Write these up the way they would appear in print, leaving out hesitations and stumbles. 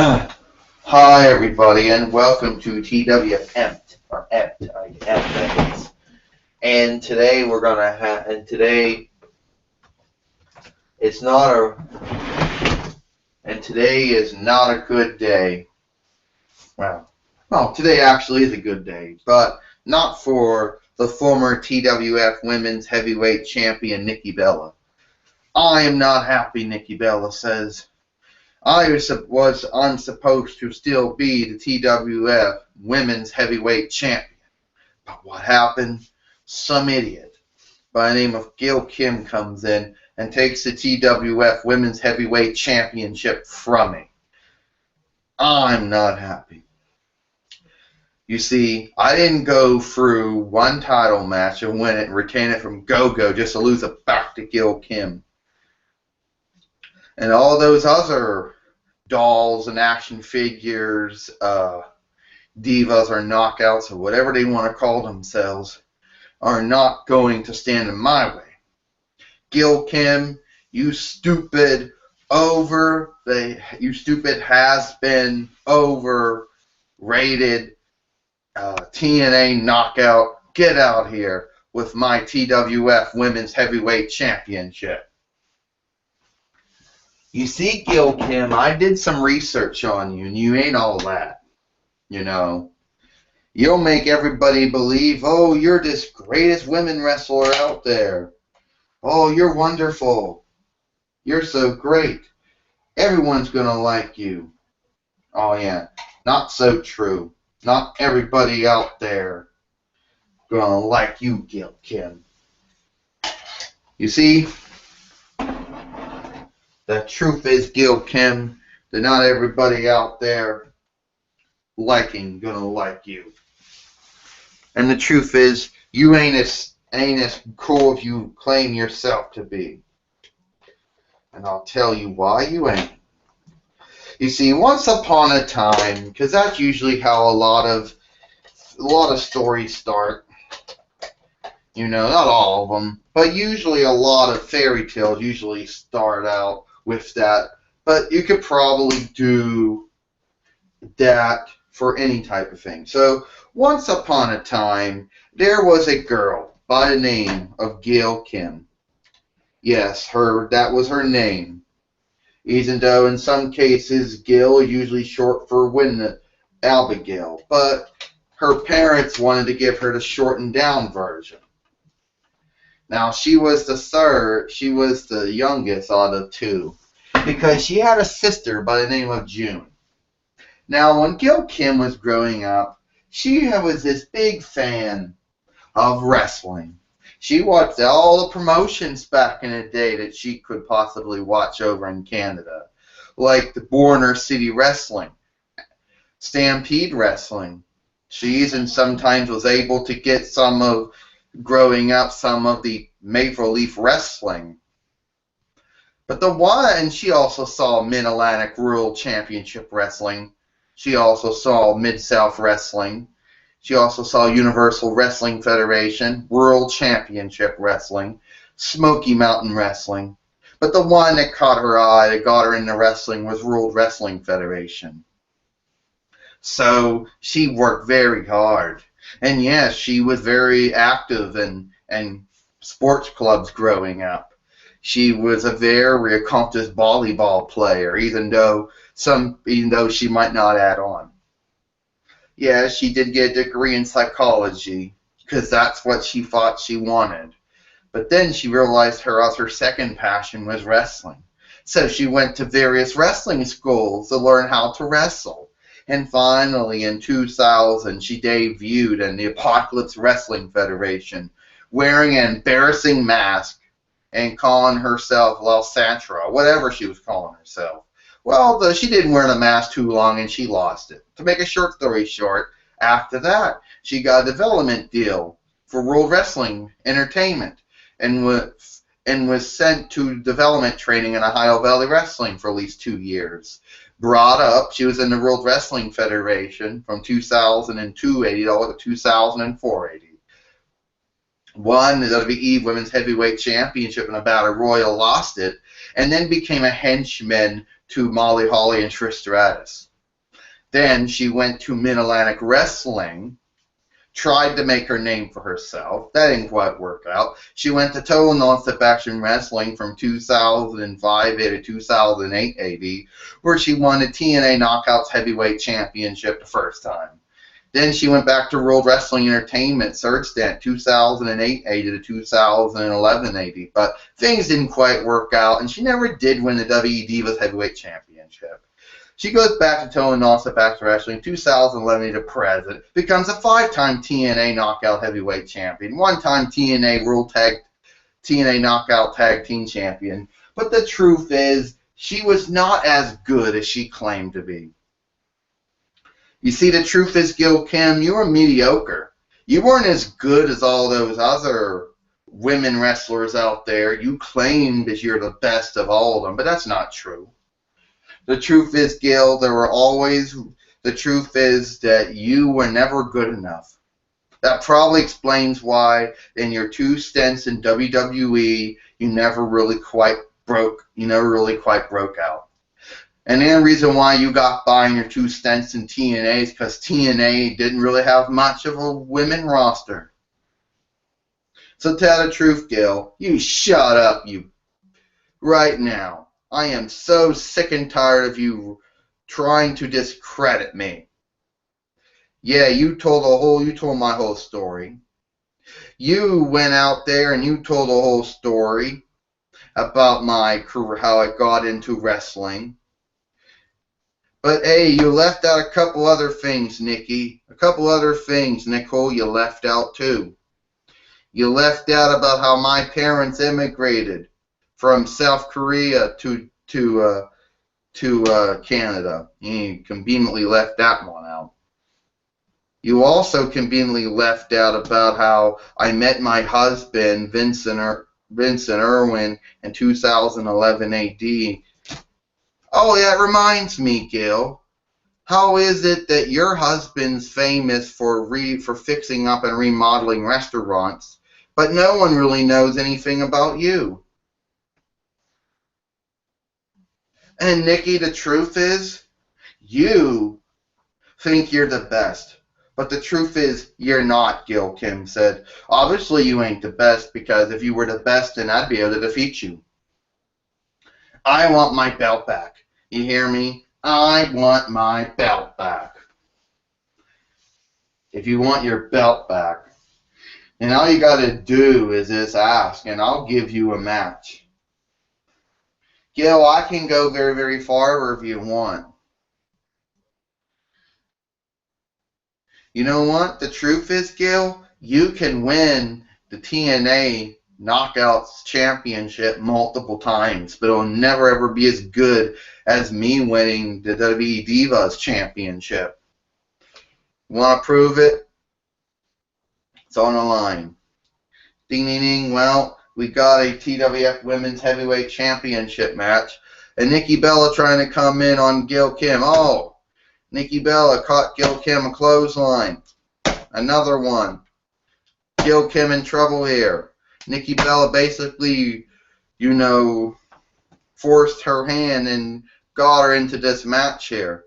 Hi everybody and welcome to TWF or EMT, that is. And today we're gonna have, and today it's not a, and today is not a good day. Well, today actually is a good day, but not for the former TWF Women's Heavyweight Champion Nikki Bella. I am not happy, Nikki Bella says. I'm supposed to still be the TWF Women's Heavyweight Champion. But what happened? Some idiot by the name of Gail Kim comes in and takes the TWF Women's Heavyweight Championship from me. I'm not happy. You see, I didn't go through one title match and win it and retain it from Go-Go just to lose it back to Gail Kim. And all those other dolls and action figures, divas or knockouts or whatever they want to call themselves, are not going to stand in my way. Gail Kim, you stupid has-been overrated TNA knockout. Get out here with my TWF Women's Heavyweight Championship. You see, Gail Kim, I did some research on you, and you ain't all that. You know, you'll make everybody believe, oh, you're this greatest women wrestler out there. Oh, you're wonderful. You're so great. Everyone's going to like you. Oh, yeah, not so true. Not everybody out there going to like you, Gail Kim. You see, the truth is, Gail Kim, that not everybody out there gonna like you. And the truth is, you ain't as cool as you claim yourself to be. And I'll tell you why you ain't. You see, once upon a time, because that's usually how a lot of stories start. You know, not all of them, but usually a lot of fairy tales usually start out with that. But you could probably do that for any type of thing. So, once upon a time, there was a girl by the name of Gail Kim. Yes, that was her name. Even though in some cases, Gail is usually short for Abigail. But her parents wanted to give her the shortened down version. Now, she was the youngest out of two, because she had a sister by the name of June. Now, when Gail Kim was growing up, she was this big fan of wrestling. She watched all the promotions back in the day that she could possibly watch over in Canada, like the Border City Wrestling, Stampede Wrestling. She even sometimes was able to get growing up some of the Maple Leaf Wrestling. But she also saw Mid-Atlantic World Championship Wrestling. She also saw Mid-South Wrestling. She also saw Universal Wrestling Federation, World Championship Wrestling, Smoky Mountain Wrestling. But the one that caught her eye, that got her into wrestling, was World Wrestling Federation. So she worked very hard. And yes, she was very active in sports clubs growing up. She was a very accomplished volleyball player, even though she might not add on. Yeah, she did get a degree in psychology, because that's what she thought she wanted. But then she realized her second passion was wrestling. So she went to various wrestling schools to learn how to wrestle. And finally, in 2000, she debuted in the Apocalypse Wrestling Federation, wearing an embarrassing mask and calling herself La Santra, whatever she was calling herself. Well, she didn't wear the mask too long, and she lost it. To make a short story short, after that, she got a development deal for World Wrestling Entertainment and was sent to development training in Ohio Valley Wrestling for at least 2 years. Brought up, she was in the World Wrestling Federation from 2002 80 to 2004 80. Won the WWE Women's Heavyweight Championship in a Battle Royal, lost it, and then became a henchman to Molly Holly and Trish Stratus. Then she went to Mid-Atlantic Wrestling, tried to make her name for herself. That didn't quite work out. She went to Total Nonstop Action Wrestling from 2005 to 2008 AD, where she won the TNA Knockouts Heavyweight Championship the first time. Then she went back to World Wrestling Entertainment, third stint, 2008 AD to 2011 AD. But things didn't quite work out, and she never did win the WWE Divas Heavyweight Championship. She goes back to Total Nonstop Action Wrestling, 2011 to present, becomes a 5-time TNA Knockout Heavyweight Champion, 1-time TNA Knockout Tag Team Champion. But the truth is, she was not as good as she claimed to be. You see, the truth is, Gil Kim, you were mediocre. You weren't as good as all those other women wrestlers out there. You claimed that you're the best of all of them, but that's not true. The truth is, Gil, the truth is that you were never good enough. That probably explains why in your 2 stints in WWE, you never really quite broke out. And the only reason why you got by in your 2 stints in TNA is because TNA didn't really have much of a women roster. So tell the truth, Gil. You shut up, right now. I am so sick and tired of you trying to discredit me. Yeah, you told my whole story. You went out there and you told the whole story about my career, how I got into wrestling. But hey, you left out a couple other things, Nikki. A couple other things, Nicole, you left out too. You left out about how my parents immigrated from South Korea to Canada. You conveniently left that one out. You also conveniently left out about how I met my husband, Vincent Irwin, in 2011 AD. Oh, that reminds me, Gil. How is it that your husband's famous for fixing up and remodeling restaurants, but no one really knows anything about you? And Nikki, the truth is, you think you're the best. But the truth is, you're not, Gil Kim said. Obviously, you ain't the best, because if you were the best, then I'd be able to defeat you. I want my belt back. You hear me? I want my belt back. If you want your belt back, and all you got to do is just ask, and I'll give you a match. Gil, I can go very, very far if you want. You know what? The truth is, Gil, you can win the TNA Knockouts Championship multiple times, but it'll never ever be as good as me winning the WWE Divas Championship. Want to prove it? It's on the line. Ding, ding, ding. Well, we got a TWF Women's Heavyweight Championship match, and Nikki Bella trying to come in on Gil Kim. Oh, Nikki Bella caught Gil Kim a clothesline. Another one. Gil Kim in trouble here. Nikki Bella basically, forced her hand and got her into this match here.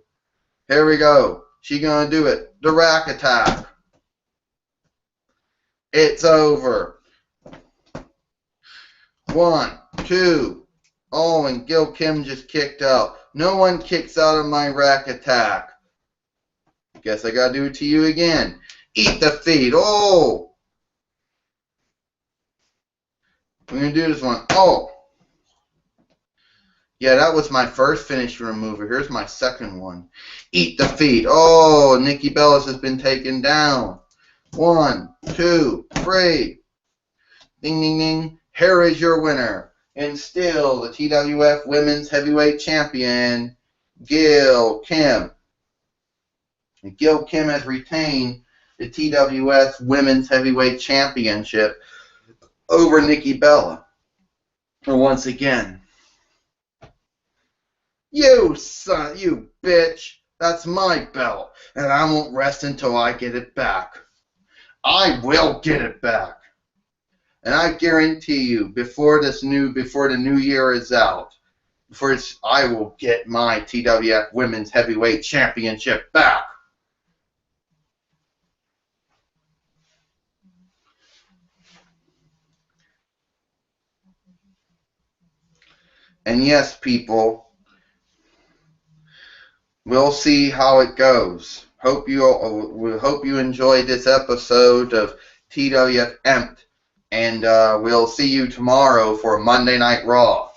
Here we go. She gonna do it. The rack attack. It's over. 1, 2. Oh, and Gil Kim just kicked out. No one kicks out of my rack attack. Guess I gotta do it to you again. Eat the feet. Oh! We're going to do this one. Oh! Yeah, that was my first finisher remover. Here's my second one. Eat the feet. Oh, Nikki Bellas has been taken down. 1, 2, 3. Ding, ding, ding. Here is your winner. And still the TWF Women's Heavyweight Champion, Gil Kim. And Gil Kim has retained the TWF Women's Heavyweight Championship over Nikki Bella. And once again, you son, you bitch, that's my belt, and I won't rest until I get it back. I will get it back. And I guarantee you, before the new year is out, first I will get my TWF Women's Heavyweight Championship back. And yes, people, we'll see how it goes. We hope you enjoyed this episode of TWF Emped, and we'll see you tomorrow for Monday Night Raw.